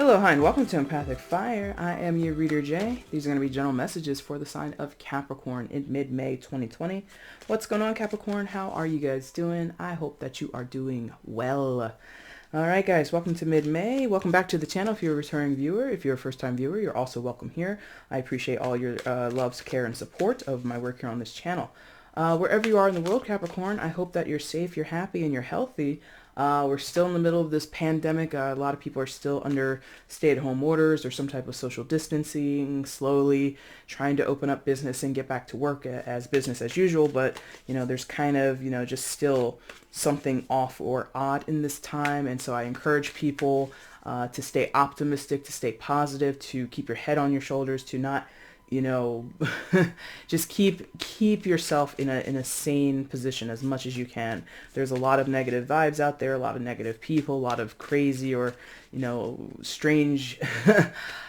Hello, hi, and welcome to Empathic Fire. I am your reader, Jay. These are going to be general messages for the sign of Capricorn in mid-May 2020. What's going on, Capricorn? How are you guys doing? I hope that you are doing well. All right, guys, welcome to mid-May. Welcome back to the channel if you're a returning viewer. If you're a first-time viewer, you're also welcome here. I appreciate all your love, care, and support of my work here on this channel. Wherever you are in the world, Capricorn, I hope that you're safe, you're happy, and you're healthy. We're still in the middle of this pandemic. A lot of people are still under stay-at-home orders or some type of social distancing, slowly trying to open up business and get back to work as business as usual. But, there's kind of, just still something off or odd in this time. And so I encourage people to stay optimistic, to stay positive, to keep your head on your shoulders, to not just keep yourself in a sane position as much as you can. There's a lot of negative vibes out there, a lot of negative people, a lot of crazy or, strange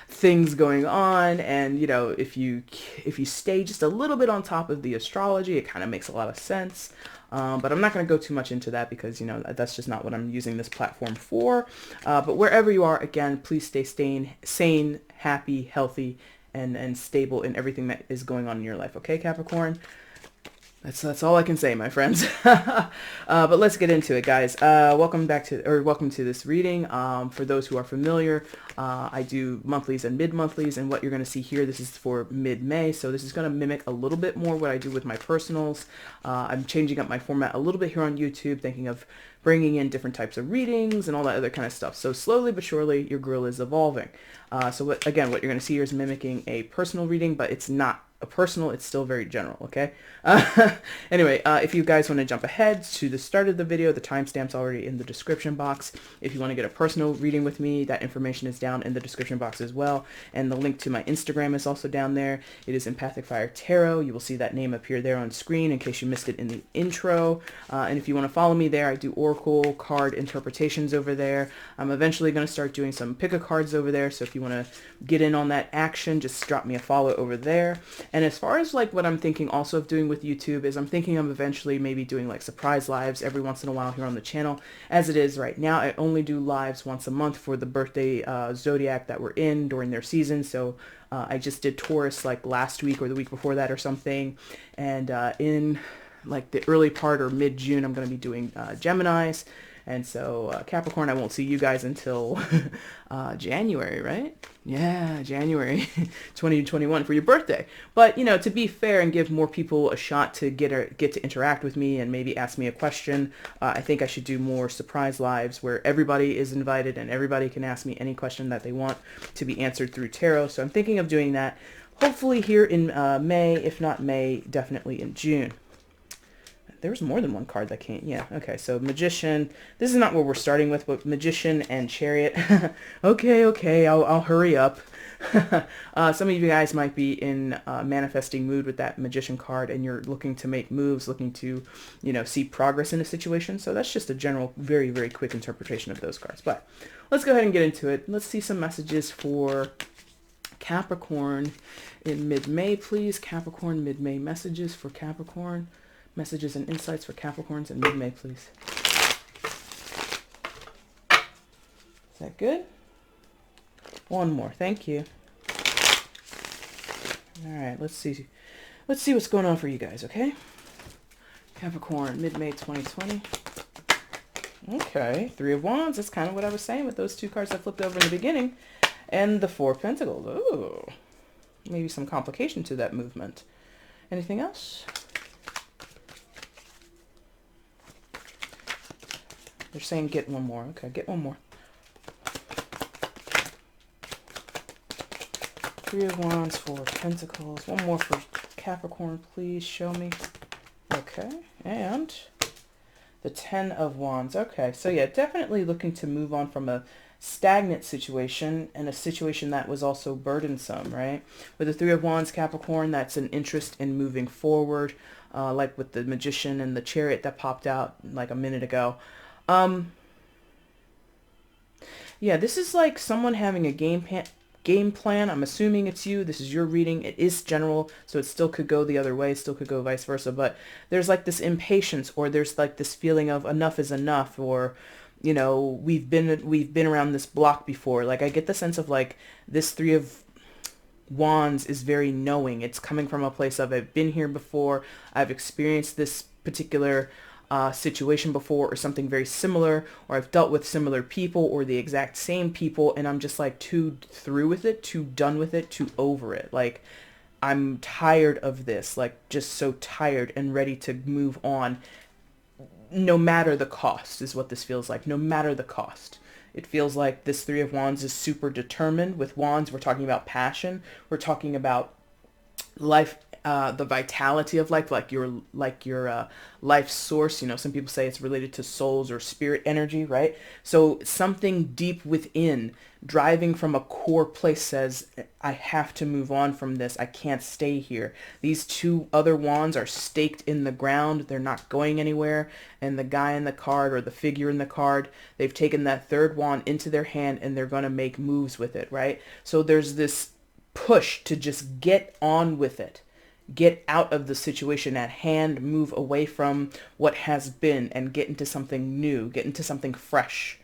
things going on. And, if you stay just a little bit on top of the astrology, it kind of makes a lot of sense. But I'm not going to go too much into that because, that's just not what I'm using this platform for. But wherever you are, again, please stay sane, happy, healthy, and stable in everything that is going on in your life. Okay, Capricorn? That's all I can say, my friends. But let's get into it, guys. Welcome to this reading. For those who are familiar, I do monthlies and mid-monthlies, and what you're going to see here, this is for mid-May, so this is going to mimic a little bit more what I do with my personals. I'm changing up my format a little bit here on YouTube, thinking of bringing in different types of readings and all that other kind of stuff. So slowly but surely, your grill is evolving. So what you're going to see here is mimicking a personal reading, but it's not a personal, it's still very general, okay? Anyway, if you guys want to jump ahead to the start of the video, the timestamp's already in the description box. If you want to get a personal reading with me, that information is down in the description box as well. And the link to my Instagram is also down there. It is EmpathicFire Tarot. You will see that name appear there on screen in case you missed it in the intro. And if you want to follow me there, I do oracle card interpretations over there. I'm eventually going to start doing some pick-a-cards over there. So if you want to get in on that action, just drop me a follow over there. And as far as like what I'm thinking also of doing with YouTube is I'm thinking of eventually maybe doing like surprise lives every once in a while here on the channel. As it is right now, I only do lives once a month for the birthday zodiac that we're in during their season. So I just did Taurus like last week or the week before that or something. And in like the early part or mid-June, I'm going to be doing Geminis. And so Capricorn, I won't see you guys until January, right? Yeah, January 2021 for your birthday. But, to be fair and give more people a shot to get to interact with me and maybe ask me a question, I think I should do more surprise lives where everybody is invited and everybody can ask me any question that they want to be answered through tarot. So I'm thinking of doing that hopefully here in May, if not May, definitely in June. There was more than one card that came. Yeah, okay, so Magician. This is not what we're starting with, but Magician and Chariot. okay, I'll hurry up. Some of you guys might be in manifesting mood with that Magician card, and you're looking to make moves, looking to, see progress in a situation. So that's just a general, very, very quick interpretation of those cards. But let's go ahead and get into it. Let's see some messages for Capricorn in mid-May, please. Capricorn, mid-May messages for Capricorn. Messages and insights for Capricorns in mid-May, please. Is that good? One more. Thank you. All right, let's see. Let's see what's going on for you guys, okay? Capricorn, mid-May 2020. Okay, Three of Wands. That's kind of what I was saying with those two cards I flipped over in the beginning. And the Four of Pentacles. Ooh. Maybe some complication to that movement. Anything else? They're saying get one more. Okay, get one more. Three of Wands, Four of Pentacles. One more for Capricorn, please. Show me. Okay, and the Ten of Wands. Okay, so yeah, definitely looking to move on from a stagnant situation and a situation that was also burdensome, right? With the Three of Wands, Capricorn, that's an interest in moving forward, like with the Magician and the Chariot that popped out like a minute ago. Yeah, this is like someone having a game plan. I'm assuming it's you. This is your reading. It is general, so it still could go the other way, still could go vice versa. But there's like this impatience, or there's like this feeling of enough is enough, or you know, we've been around this block before. Like I get the sense of like this Three of Wands is very knowing. It's coming from a place of I've been here before. I've experienced this particular situation before, or something very similar, or I've dealt with similar people or the exact same people, and I'm just like too through with it, too done with it, too over it. Like I'm tired of this, like just so tired and ready to move on, no matter the cost is what this feels like. No matter the cost. It feels like this Three of Wands is super determined. With Wands, we're talking about passion. We're talking about life, the vitality of life, like your life source. You know, some people say it's related to souls or spirit energy, right? So something deep within, driving from a core place, says, I have to move on from this. I can't stay here. These two other wands are staked in the ground. They're not going anywhere. And the guy in the card, or the figure in the card, they've taken that third wand into their hand and they're going to make moves with it, right? So there's this push to just get on with it. Get out of the situation at hand, move away from what has been and get into something new, get into something fresh.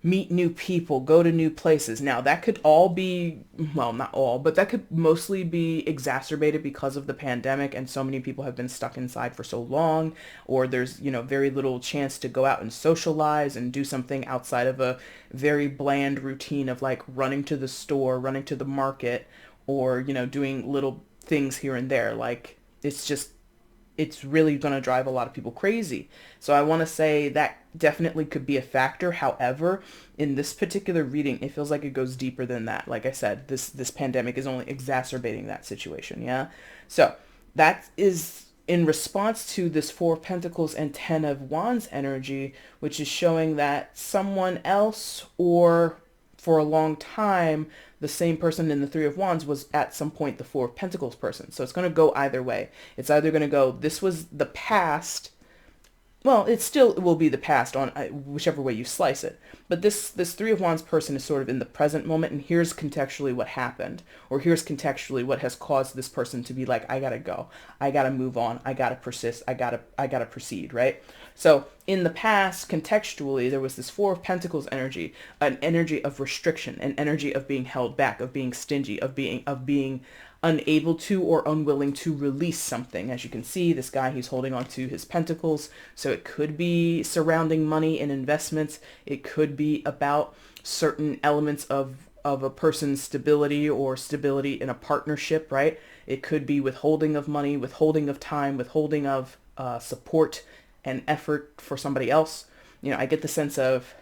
Meet new people, go to new places. Now that could all be, well, not all, but that could mostly be exacerbated because of the pandemic, and so many people have been stuck inside for so long, or there's, you know, very little chance to go out and socialize and do something outside of a very bland routine of like running to the store, running to the market, or, you know, doing little things here and there. Like it's really going to drive a lot of people crazy. So I want to say that definitely could be a factor. However, in this particular reading, it feels like it goes deeper than that. Like I said, this pandemic is only exacerbating that situation. Yeah. So that is in response to this Four of Pentacles and Ten of Wands energy, which is showing that someone else, or for a long time, the same person in the Three of Wands was at some point the Four of Pentacles person. So it's going to go either way. It's either going to go, this was the past. Well, it will be the past on whichever way you slice it. But this Three of Wands person is sort of in the present moment, and here's contextually what happened, or here's contextually what has caused this person to be like, I gotta go, I gotta move on, I gotta persist, I gotta proceed, right? So in the past, contextually, there was this Four of Pentacles energy, an energy of restriction, an energy of being held back, of being stingy, of being unable to or unwilling to release something. As you can see, this guy, he's holding on to his pentacles. So it could be surrounding money and investments. It could be about certain elements of a person's stability, or stability in a partnership, right? It could be withholding of money, withholding of time, withholding of support and effort for somebody else. You know, I get the sense of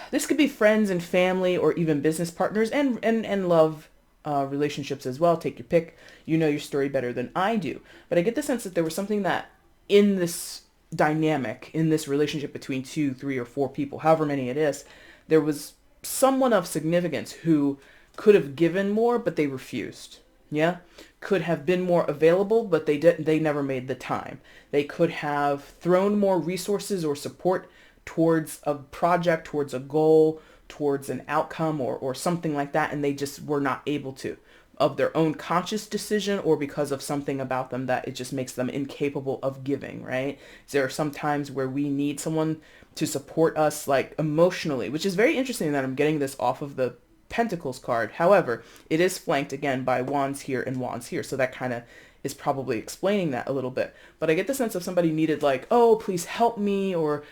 this could be friends and family, or even business partners, and love relationships as well. Take your pick. You know your story better than I do. But I get the sense that there was something that in this dynamic, in this relationship between 2, 3, or 4 people, however many it is, there was someone of significance who could have given more, but they refused. Yeah. Could have been more available, but they never made the time. They could have thrown more resources or support towards a project, towards a goal, towards an outcome, or something like that, and they just were not able to, of their own conscious decision, or because of something about them that it just makes them incapable of giving, right? There are some times where we need someone to support us, like emotionally, which is very interesting that I'm getting this off of the Pentacles card. However, it is flanked again by Wands here and Wands here, so that kind of is probably explaining that a little bit. But I get the sense of somebody needed like, oh, please help me, or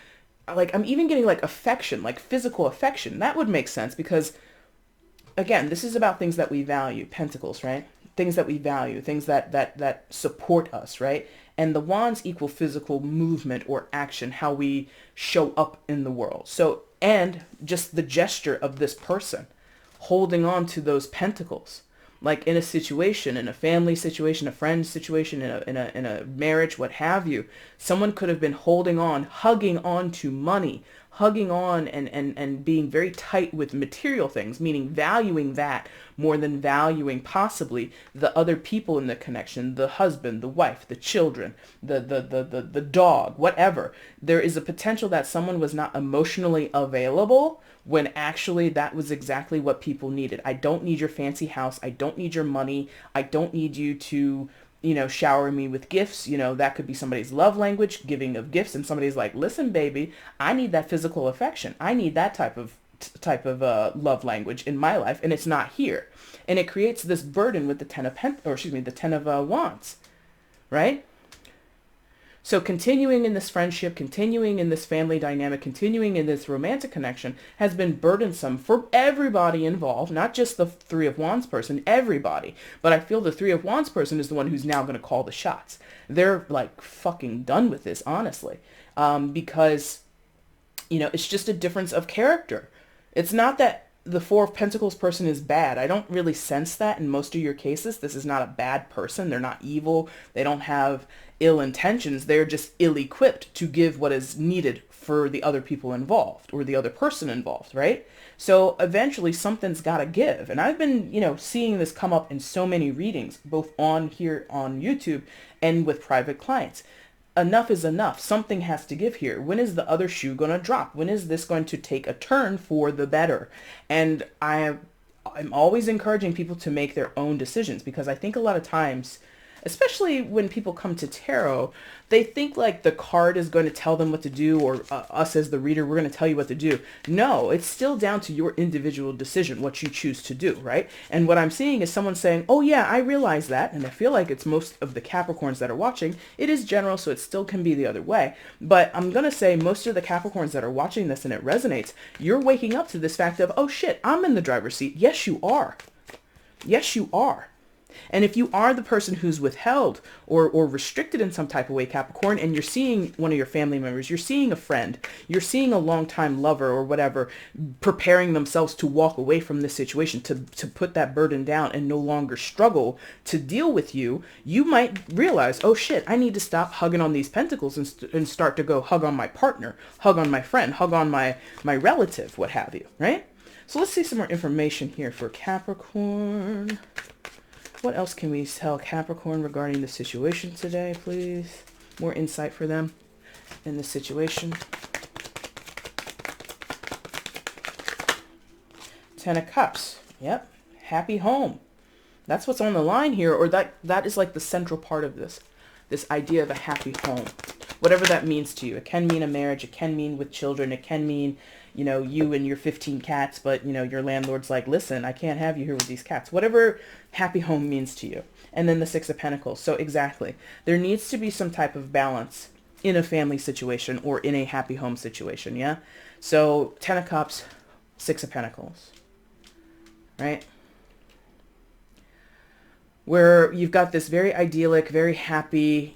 like I'm even getting like affection, like physical affection. That would make sense because, again, this is about things that we value, Pentacles, right? Things that we value, things that support us, right? And the wands equal physical movement or action, how we show up in the world. So, and just the gesture of this person holding on to those pentacles, like in a situation, in a family situation, a friend situation, in a marriage, what have you, someone could have been holding on, hugging on to money, hugging on and being very tight with material things, meaning valuing that more than valuing possibly the other people in the connection, the husband, the wife, the children, the dog, whatever. There is a potential that someone was not emotionally available when actually that was exactly what people needed. I don't need your fancy house. I don't need your money. I don't need you to, shower me with gifts. That could be somebody's love language, giving of gifts, and somebody's like, listen, baby, I need that physical affection. I need that type of love language in my life, and it's not here. And it creates this burden with the the Ten of Wands, right? So continuing in this friendship, continuing in this family dynamic, continuing in this romantic connection has been burdensome for everybody involved, not just the Three of Wands person, everybody. But I feel the Three of Wands person is the one who's now going to call the shots. They're like fucking done with this, honestly, because, it's just a difference of character. It's not that the Four of Pentacles person is bad. I don't really sense that in most of your cases. This is not a bad person. They're not evil. They don't have ill intentions. They're just ill-equipped to give what is needed for the other people involved or the other person involved, right? So eventually something's got to give. And I've been, seeing this come up in so many readings, both on here on YouTube and with private clients. Enough is enough. Something has to give here. When is the other shoe going to drop? When is this going to take a turn for the better? And I'm always encouraging people to make their own decisions, because I think a lot of times, especially when people come to tarot, they think like the card is going to tell them what to do, or us as the reader, we're going to tell you what to do. No, it's still down to your individual decision, what you choose to do, right? And what I'm seeing is someone saying, oh yeah, I realize that. And I feel like it's most of the Capricorns that are watching. It is general, so it still can be the other way. But I'm going to say most of the Capricorns that are watching this and it resonates, you're waking up to this fact of, oh shit, I'm in the driver's seat. Yes, you are. Yes, you are. And if you are the person who's withheld or restricted in some type of way, Capricorn, and you're seeing one of your family members, you're seeing a friend, you're seeing a longtime lover or whatever, preparing themselves to walk away from this situation, to put that burden down and no longer struggle to deal with you, you might realize, oh shit, I need to stop hugging on these pentacles and start to go hug on my partner, hug on my friend, hug on my relative, what have you, right? So let's see some more information here for Capricorn. What else can we tell Capricorn regarding the situation today, please? More insight for them in the situation. Ten of Cups. Yep. Happy home. That's what's on the line here, or that is like the central part of this idea of a happy home. Whatever that means to you. It can mean a marriage. It can mean with children. It can mean, you and your 15 cats, but, your landlord's like, listen, I can't have you here with these cats. Whatever happy home means to you. And then the Six of Pentacles. So exactly. There needs to be some type of balance in a family situation or in a happy home situation, yeah? So 10 of Cups, 6 of Pentacles, right? Where you've got this very idyllic, very happy,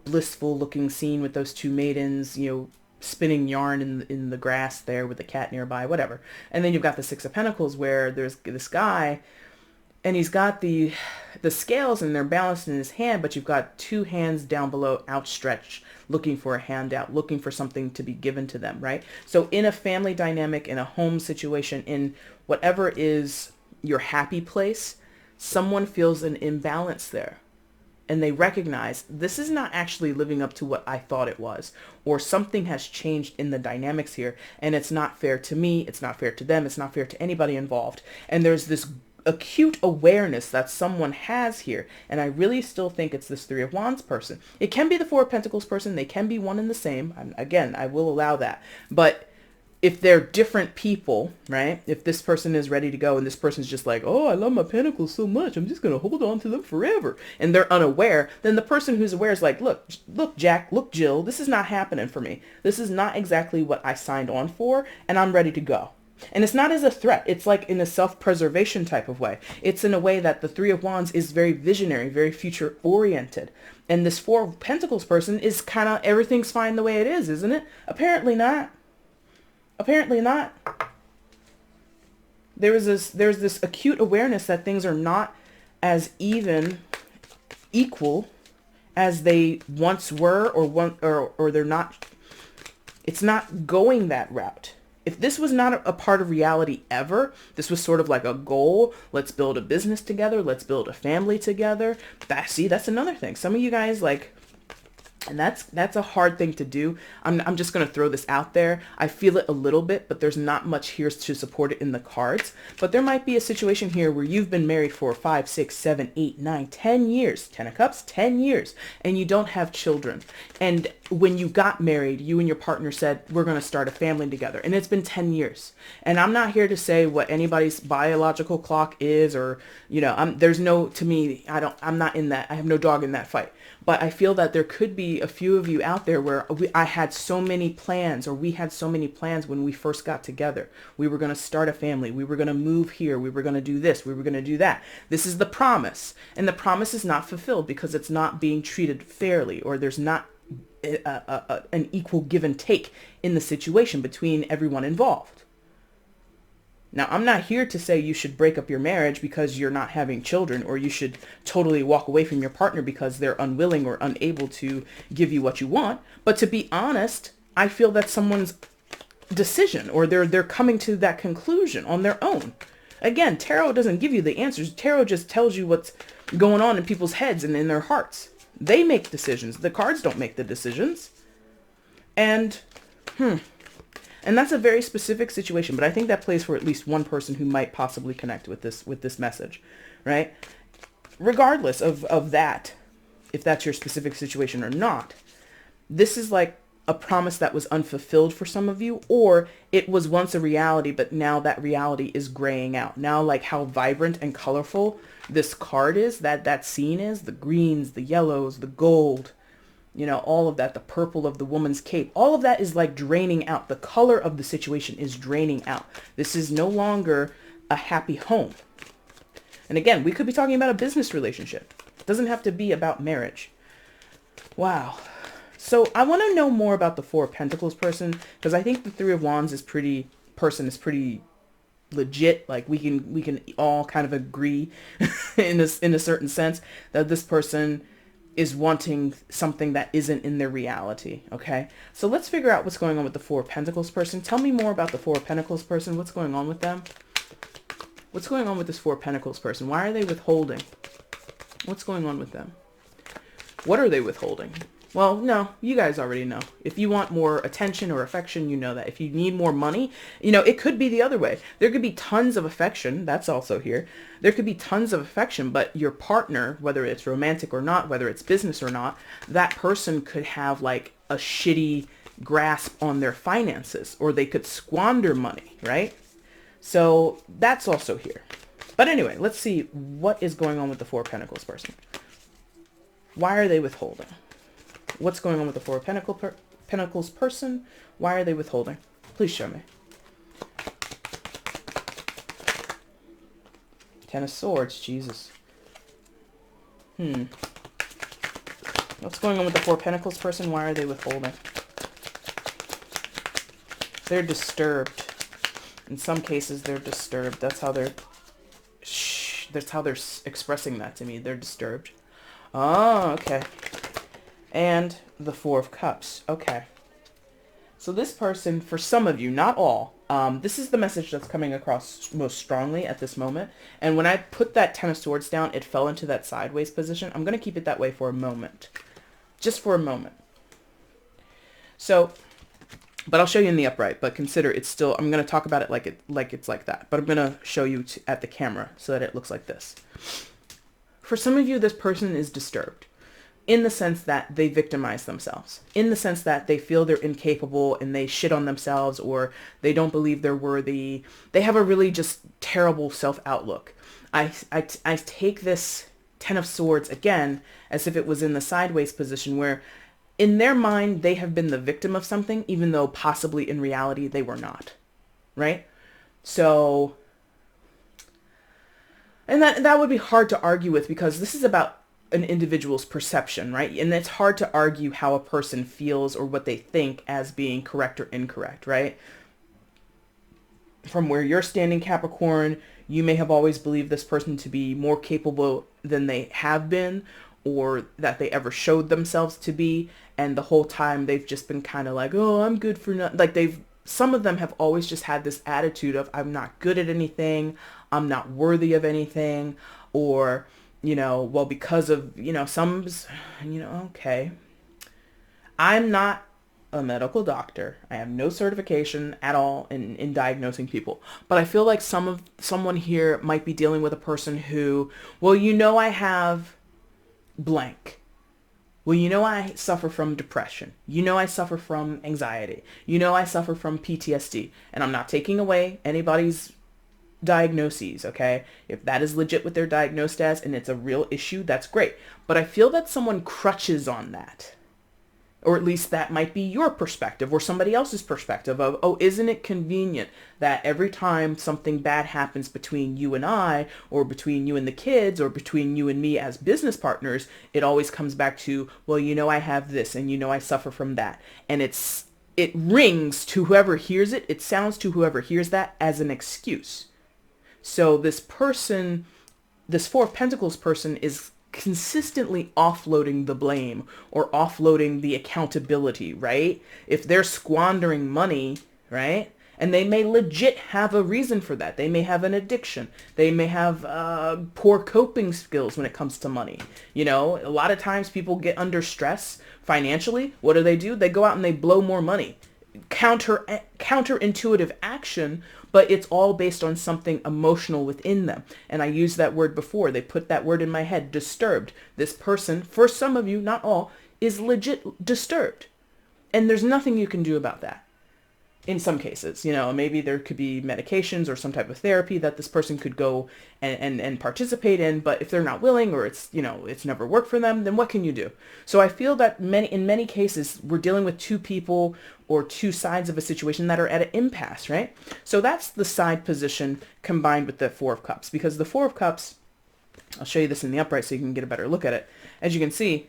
blissful looking scene with those two maidens, spinning yarn in the grass there with the cat nearby, whatever. And then you've got the Six of Pentacles where there's this guy and he's got the scales and they're balanced in his hand, but you've got two hands down below outstretched, looking for a handout, looking for something to be given to them, right? So in a family dynamic, in a home situation, in whatever is your happy place, someone feels an imbalance there. And they recognize this is not actually living up to what I thought it was, or something has changed in the dynamics here, and it's not fair to me, it's not fair to them, it's not fair to anybody involved. And there's this acute awareness that someone has here, and I really still think it's this Three of Wands person. It can be the Four of Pentacles person, they can be one and the same. Again, I will allow that. But if they're different people, right? If this person is ready to go and this person's just like, oh, I love my pentacles so much, I'm just going to hold on to them forever, and they're unaware, then the person who's aware is like, look, Jack, look, Jill, this is not happening for me. This is not exactly what I signed on for, and I'm ready to go. And it's not as a threat. It's like in a self-preservation type of way. It's in a way that the Three of Wands is very visionary, very future-oriented. And this Four of Pentacles person is kind of, everything's fine the way it is, isn't it? Apparently not. Apparently not. There's this acute awareness that things are not as equal as they once were, or they're not. It's not going that route. If this was not a part of reality ever, this was sort of like a goal. Let's build a business together. Let's build a family together. That's another thing. Some of you guys, like, And that's a hard thing to do. I'm just going to throw this out there. I feel it a little bit, but there's not much here to support it in the cards. But there might be a situation here where you've been married for 5, 6, 7, 8, 9, 10 years. 10 of Cups, 10 years. And you don't have children. And when you got married, you and your partner said, we're going to start a family together. And it's been 10 years. And I'm not here to say what anybody's biological clock is, or, there's no, to me, I'm not in that. I have no dog in that fight. But I feel that there could be a few of you out there where I had so many plans, or we had so many plans when we first got together. We were going to start a family. We were going to move here. We were going to do this. We were going to do that. This is the promise. And the promise is not fulfilled because it's not being treated fairly, or there's not an equal give and take in the situation between everyone involved. Now, I'm not here to say you should break up your marriage because you're not having children, or you should totally walk away from your partner because they're unwilling or unable to give you what you want. But to be honest, I feel that's someone's decision, or they're coming to that conclusion on their own. Again, tarot doesn't give you the answers. Tarot just tells you what's going on in people's heads and in their hearts. They make decisions. The cards don't make the decisions. And, And that's a very specific situation, but I think that plays for at least one person who might possibly connect with this message, right? Regardless of that, if that's your specific situation or not, this is like a promise that was unfulfilled for some of you, or it was once a reality, but now that reality is graying out. Now, like how vibrant and colorful this card is, that scene is, the greens, the yellows, the gold, all of that, the purple of the woman's cape, all of that is like draining out. The color of the situation is draining out. This is no longer a happy home. And again, we could be talking about a business relationship. It doesn't have to be about marriage. Wow. So I want to know more about the Four of Pentacles person, because I think the Three of Wands is pretty legit. Like we can all kind of agree in a certain sense that this person is wanting something that isn't in their reality. Okay, so let's figure out what's going on with the Four of Pentacles person. Tell me more about the Four of Pentacles person. What's going on with them? What's going on with this Four of Pentacles person? Why are they withholding? What's going on with them? What are they withholding? Well, no, you guys already know. If you want more attention or affection, you know that. If you need more money, it could be the other way. There could be tons of affection. That's also here. There could be tons of affection, but your partner, whether it's romantic or not, whether it's business or not, that person could have like a shitty grasp on their finances, or they could squander money, right? So that's also here. But anyway, let's see what is going on with the Four of Pentacles person. Why are they withholding? What's going on with the Four of Pentacles person? Why are they withholding? Please show me. Ten of Swords, Jesus. What's going on with the Four of Pentacles person? Why are they withholding? They're disturbed. In some cases, they're disturbed. That's how they're expressing that to me. They're disturbed. Oh, okay. And the Four of Cups. Okay. So this person, for some of you, not all, this is the message that's coming across most strongly at this moment. And when I put that Ten of Swords down, it fell into that sideways position. I'm going to keep it that way for a moment. Just for a moment. So, but I'll show you in the upright. But consider it's still, I'm going to talk about it like it's like that. But I'm going to show you at the camera so that it looks like this. For some of you, this person is disturbed. In the sense that they victimize themselves, in the sense that they feel they're incapable and they shit on themselves, or they don't believe they're worthy. They have a really just terrible self-outlook. I take this Ten of Swords again as if it was in the sideways position, where in their mind they have been the victim of something, even though possibly in reality they were not, right? So, and that would be hard to argue with, because this is about an individual's perception, right? And it's hard to argue how a person feels or what they think as being correct or incorrect, right? From where you're standing, Capricorn, you may have always believed this person to be more capable than they have been, or that they ever showed themselves to be. And the whole time they've just been kind of like, oh, I'm good for nothing. Like some of them have always just had this attitude of, I'm not good at anything. I'm not worthy of anything. Or, well, because of, some, okay. I'm not a medical doctor. I have no certification at all in diagnosing people. But I feel like someone here might be dealing with a person who, well, I have blank. Well, I suffer from depression. I suffer from anxiety. I suffer from PTSD. And I'm not taking away anybody's diagnoses, okay? If that is legit what they're diagnosed as and it's a real issue, that's great. But I feel that someone crutches on that. Or at least that might be your perspective or somebody else's perspective of, oh, isn't it convenient that every time something bad happens between you and I, or between you and the kids, or between you and me as business partners, it always comes back to, well, I have this and I suffer from that. And it rings to whoever hears it. It sounds to whoever hears that as an excuse. So this person, this Four of Pentacles person is consistently offloading the blame or offloading the accountability, right? If they're squandering money, right? And they may legit have a reason for that. They may have an addiction. They may have poor coping skills when it comes to money. A lot of times people get under stress financially. What do? They go out and they blow more money. Counterintuitive action, but it's all based on something emotional within them. And I used that word before. They put that word in my head, disturbed. This person, for some of you, not all, is legit disturbed. And there's nothing you can do about that. In some cases, maybe there could be medications or some type of therapy that this person could go and participate in. But if they're not willing, or it's never worked for them, then what can you do? So I feel that in many cases, we're dealing with two people or two sides of a situation that are at an impasse, right? So that's the side position combined with the Four of Cups, because the Four of Cups, I'll show you this in the upright so you can get a better look at it. As you can see,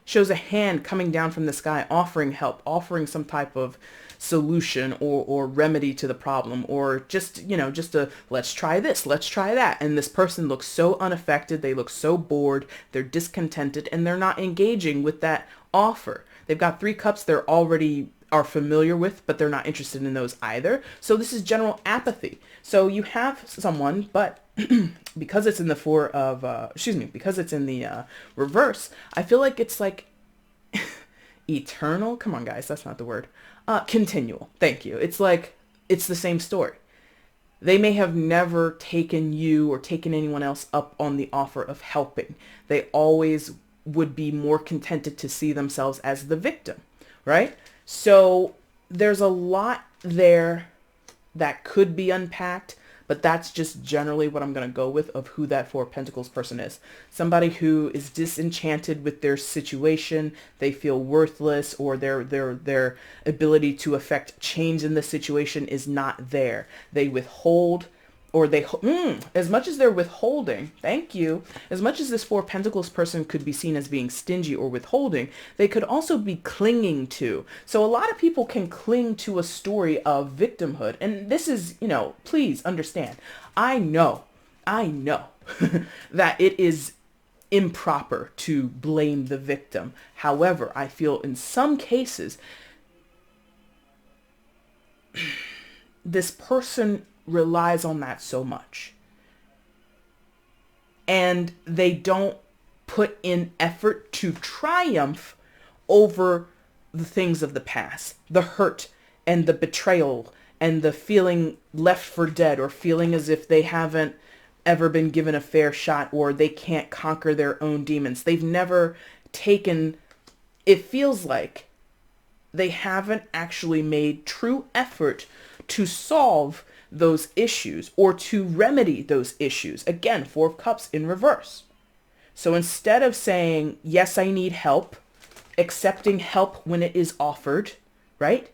shows a hand coming down from the sky, offering help, offering some type of solution or remedy to the problem, or just a let's try this, let's try that. And this person looks so unaffected, they look so bored, they're discontented, and they're not engaging with that offer. They've got 3 cups they're already are familiar with, but they're not interested in those either. So this is general apathy. So you have someone, but because it's in the because it's in the reverse, I feel like it's like eternal. Come on, guys, that's not the word. Continual. Thank you. It's like, it's the same story. They may have never taken you or taken anyone else up on the offer of helping. They always would be more contented to see themselves as the victim, right? So there's a lot there that could be unpacked, but that's just generally what I'm going to go with of who that Four of Pentacles person is. Somebody who is disenchanted with their situation. They feel worthless, or their ability to affect change in the situation is not there. They withhold, or as much as they're withholding, thank you, as much as this Four of Pentacles person could be seen as being stingy or withholding, they could also be clinging to. So a lot of people can cling to a story of victimhood. And this is, please understand, I know that it is improper to blame the victim. However, I feel in some cases, this person relies on that so much, and they don't put in effort to triumph over the things of the past, the hurt and the betrayal and the feeling left for dead, or feeling as if they haven't ever been given a fair shot, or they can't conquer their own demons. They've never taken, it feels like they haven't actually made true effort to solve those issues or to remedy those issues. Again, Four of Cups in reverse. So instead of saying, yes, I need help, accepting help when it is offered, right?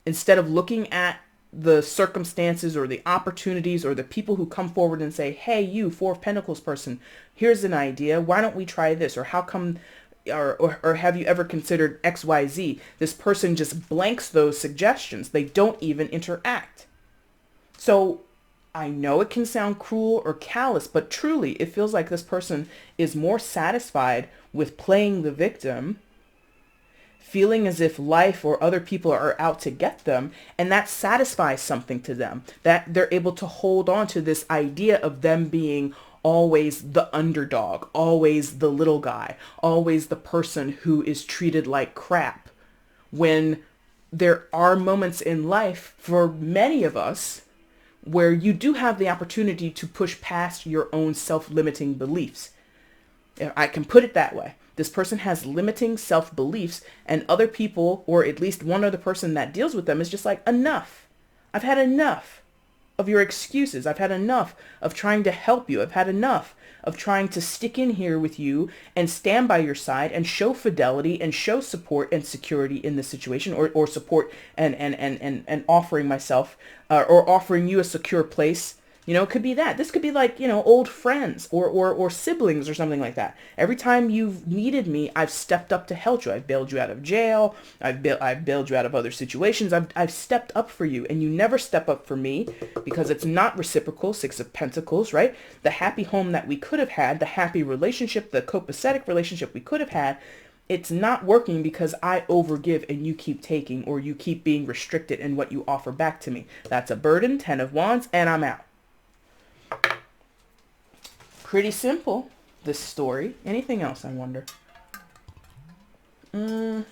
Instead of looking at the circumstances or the opportunities or the people who come forward and say, hey, you Four of Pentacles person, here's an idea. Why don't we try this? Or how come, or have you ever considered XYZ? This person just blanks those suggestions. They don't even interact. So I know it can sound cruel or callous, but truly it feels like this person is more satisfied with playing the victim, feeling as if life or other people are out to get them, and that satisfies something to them, that they're able to hold on to this idea of them being always the underdog, always the little guy, always the person who is treated like crap. When there are moments in life for many of us where you do have the opportunity to push past your own self-limiting beliefs. I can put it that way. This person has limiting self-beliefs, and other people, or at least one other person that deals with them, is just like, enough. I've had enough of your excuses. I've had enough of trying to help you. I've had enough of trying to stick in here with you and stand by your side and show fidelity and show support and security in this situation, or support and offering myself or offering you a secure place. You know, it could be that. This could be like, you know, old friends or siblings or something like that. Every time you've needed me, I've stepped up to help you. I've bailed you out of jail. I've bailed you out of other situations. I've stepped up for you, and you never step up for me because it's not reciprocal. Six of Pentacles, right? The happy home that we could have had, the happy relationship, the copacetic relationship we could have had, it's not working because I overgive and you keep taking, or you keep being restricted in what you offer back to me. That's a burden, 10 of Wands, and I'm out. Pretty simple, this story. Anything else, I wonder? No,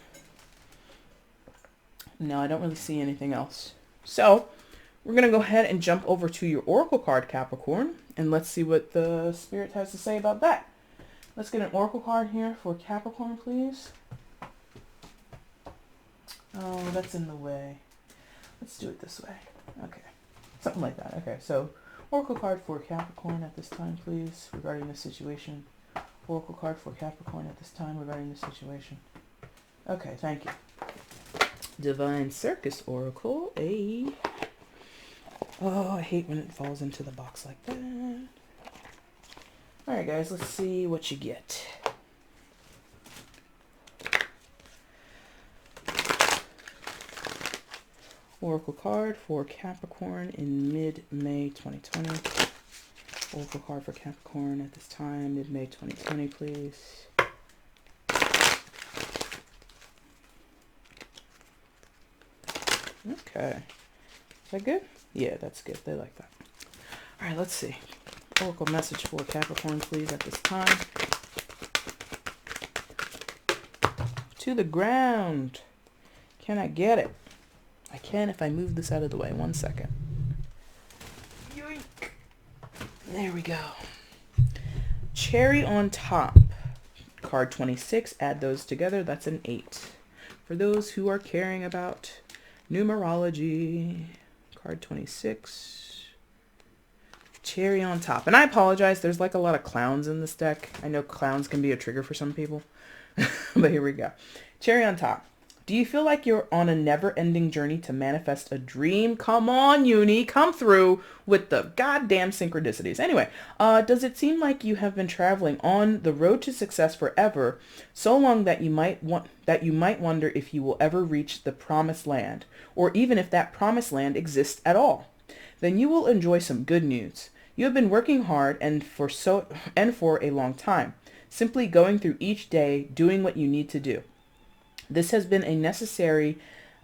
I don't really see anything else. So we're going to go ahead and jump over to your Oracle card, Capricorn, and let's see what the Spirit has to say about that. Let's get an Oracle card here for Capricorn, please. Oh, that's in the way. Let's do it this way. Okay. Something like that. Okay, so Oracle card for Capricorn at this time, please, regarding this situation. Oracle card for Capricorn at this time regarding this situation. Okay, thank you. Divine Circus Oracle. Oh, I hate when it falls into the box like that. Alright, guys, let's see what you get. Oracle card for Capricorn in mid-May 2020. Oracle card for Capricorn at this time, mid-May 2020, please. Okay. Is that good? Yeah, that's good. They like that. All right, let's see. Oracle message for Capricorn, please, at this time. To the ground. Can I get it? I can if I move this out of the way. 1 second. Yoink. There we go. Cherry on top. Card 26. Add those together. That's an 8. For those who are caring about numerology. Card 26. Cherry on top. And I apologize. There's like a lot of clowns in this deck. I know clowns can be a trigger for some people. But here we go. Cherry on top. Do you feel like you're on a never-ending journey to manifest a dream? Come on, Uni, come through with the goddamn synchronicities. Anyway, does it seem like you have been traveling on the road to success forever, so long that you might wonder if you will ever reach the promised land, or even if that promised land exists at all? Then you will enjoy some good news. You have been working hard and for a long time, simply going through each day, doing what you need to do. This has been a necessary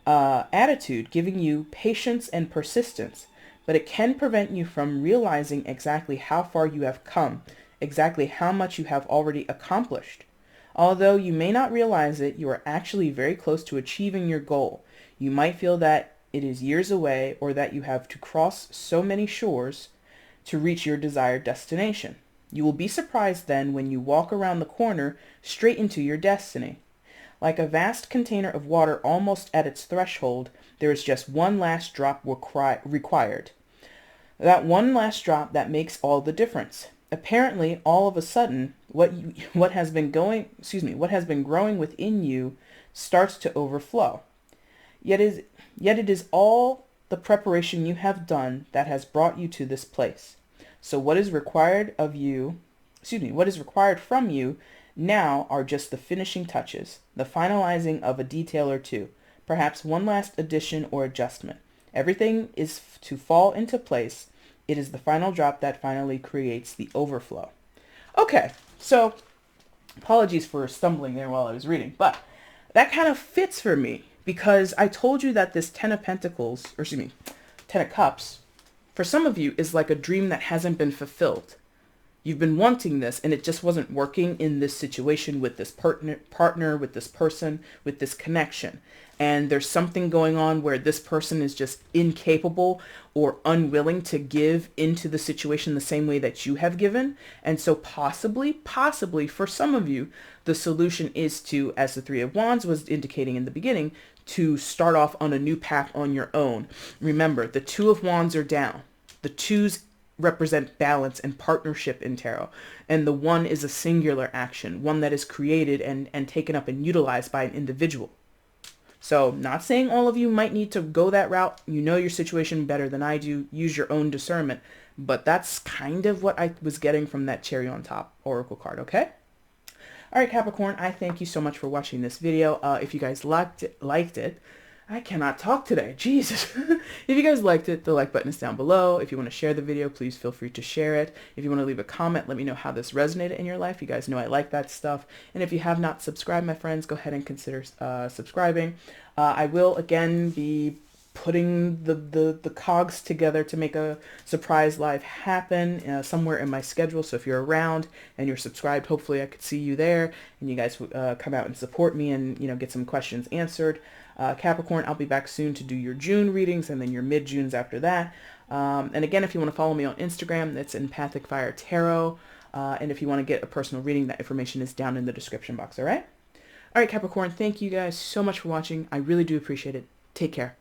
attitude, giving you patience and persistence, but it can prevent you from realizing exactly how far you have come, exactly how much you have already accomplished. Although you may not realize it, you are actually very close to achieving your goal. You might feel that it is years away, or that you have to cross so many shores to reach your desired destination. You will be surprised then when you walk around the corner straight into your destiny. Like a vast container of water almost at its threshold, there is just one last drop required. That one last drop that makes all the difference. Apparently, all of a sudden, what has been growing within you starts to overflow. Yet it is all the preparation you have done that has brought you to this place. So what is required from you now are just the finishing touches, the finalizing of a detail or two, perhaps one last addition or adjustment. Everything is to fall into place. It is the final drop that finally creates the overflow. Okay, so apologies for stumbling there while I was reading, but that kind of fits for me because I told you that this Ten of Cups, for some of you is like a dream that hasn't been fulfilled. You've been wanting this and it just wasn't working in this situation with this partner, with this person, with this connection. And there's something going on where this person is just incapable or unwilling to give into the situation the same way that you have given. And so possibly for some of you, the solution is to, as the Three of Wands was indicating in the beginning, to start off on a new path on your own. Remember, the Two of Wands are down. The twos represent balance and partnership in tarot. And the one is a singular action, one that is created and taken up and utilized by an individual. So not saying all of you might need to go that route. You know your situation better than I do. Use your own discernment. But that's kind of what I was getting from that cherry on top oracle card, okay? All right, Capricorn, I thank you so much for watching this video. If you guys liked it, I cannot talk today. Jesus. If you guys liked it, the like button is down below. If you want to share the video, please feel free to share it. If you want to leave a comment, let me know how this resonated in your life. You guys know I like that stuff. And if you have not subscribed, my friends, go ahead and consider subscribing. I will, again, be putting the cogs together to make a surprise live happen somewhere in my schedule. So if you're around and you're subscribed, hopefully I could see you there and you guys come out and support me and, you know, get some questions answered. Capricorn, I'll be back soon to do your June readings and then your mid-Junes after that. And again, if you want to follow me on Instagram, that's EmpathicFire Tarot. And if you want to get a personal reading, that information is down in the description box, all right? All right, Capricorn, thank you guys so much for watching. I really do appreciate it. Take care.